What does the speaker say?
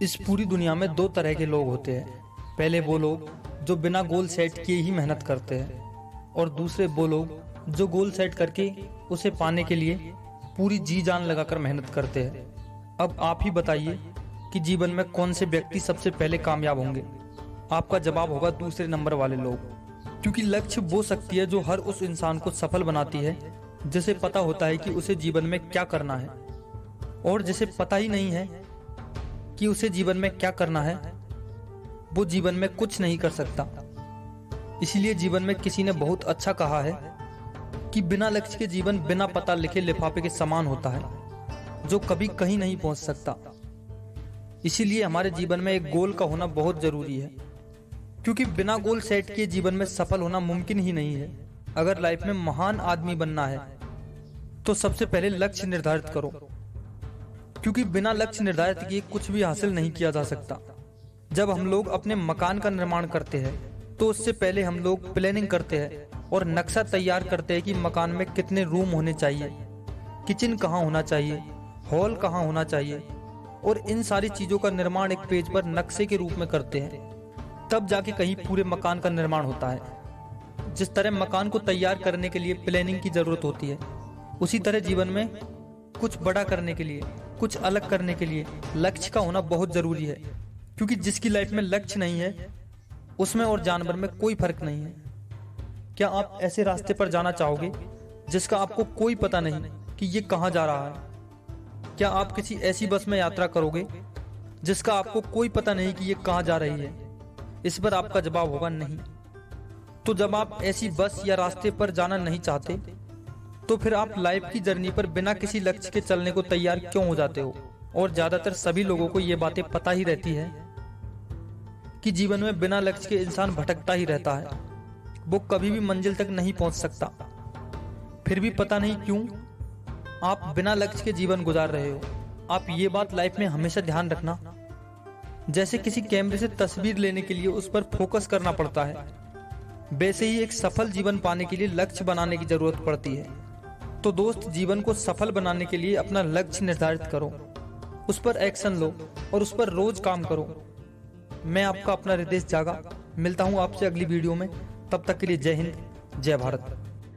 इस पूरी दुनिया में दो तरह के लोग होते हैं। पहले वो लोग जो बिना गोल सेट किए ही मेहनत करते हैं, और दूसरे वो लोग जो गोल सेट करके उसे पाने के लिए पूरी जी जान लगाकर मेहनत करते हैं। अब आप ही बताइए कि जीवन में कौन से व्यक्ति सबसे पहले कामयाब होंगे। आपका जवाब होगा दूसरे नंबर वाले लोग, क्योंकि लक्ष्य वो शक्ति है जो हर उस इंसान को सफल बनाती है जिसे पता होता है कि उसे जीवन में क्या करना है, और जिसे पता ही नहीं है कि उसे जीवन में क्या करना है वो जीवन में कुछ नहीं कर सकता। इसलिए जीवन में किसी ने बहुत अच्छा कहा है कि बिना लक्ष्य के जीवन बिना पता लिखे लिफाफे के समान होता है जो कभी कहीं नहीं पहुंच सकता। इसीलिए हमारे जीवन में एक गोल का होना बहुत जरूरी है, क्योंकि बिना गोल सेट किए जीवन में सफल होना मुमकिन ही नहीं है। अगर लाइफ में महान आदमी बनना है तो सबसे पहले लक्ष्य निर्धारित करो, क्योंकि बिना लक्ष्य निर्धारित किए कुछ भी हासिल नहीं किया जा सकता। जब हम लोग अपने मकान का निर्माण करते हैं तो उससे पहले हम लोग प्लानिंग करते हैं और नक्शा तैयार करते हैं कि मकान में कितने रूम होने चाहिए, किचन कहाँ होना चाहिए, हॉल कहाँ होना चाहिए, और इन सारी चीज़ों का निर्माण एक पेज पर नक्शे के रूप में करते हैं। तब जाके कहीं पूरे मकान का निर्माण होता है। जिस तरह मकान को तैयार करने के लिए प्लानिंग की जरूरत होती है, उसी तरह जीवन में कुछ बड़ा करने के लिए, कुछ अलग करने के लिए लक्ष्य का होना बहुत जरूरी है। क्योंकि जिसकी लाइफ में लक्ष्य नहीं है उसमें और जानवर में कोई फर्क नहीं है। क्या आप ऐसे रास्ते पर जाना चाहोगे जिसका आपको कोई पता नहीं कि ये कहाँ जा रहा है? क्या आप किसी ऐसी बस में यात्रा करोगे जिसका आपको कोई पता नहीं कि ये कहाँ जा रही है? इस पर आपका जवाब होगा नहीं। तो जब आप ऐसी बस या रास्ते पर जाना नहीं चाहते तो फिर आप लाइफ की जर्नी पर बिना किसी लक्ष्य के चलने को तैयार क्यों हो जाते हो? और ज्यादातर सभी लोगों को ये बातें पता ही रहती है कि जीवन में बिना लक्ष्य के इंसान भटकता ही रहता है, वो कभी भी मंजिल तक नहीं पहुंच सकता। फिर भी पता नहीं क्यों आप बिना लक्ष्य के जीवन गुजार रहे हो। आप ये बात लाइफ में हमेशा ध्यान रखना। जैसे किसी कैमरे से तस्वीर लेने के लिए उस पर फोकस करना पड़ता है, वैसे ही एक सफल जीवन पाने के लिए लक्ष्य बनाने की जरूरत पड़ती है। तो दोस्त, जीवन को सफल बनाने के लिए अपना लक्ष्य निर्धारित करो, उस पर एक्शन लो और उस पर रोज काम करो। मैं आपका अपना रितेश जागा मिलता हूँ आपसे अगली वीडियो में। तब तक के लिए जय हिंद, जय भारत।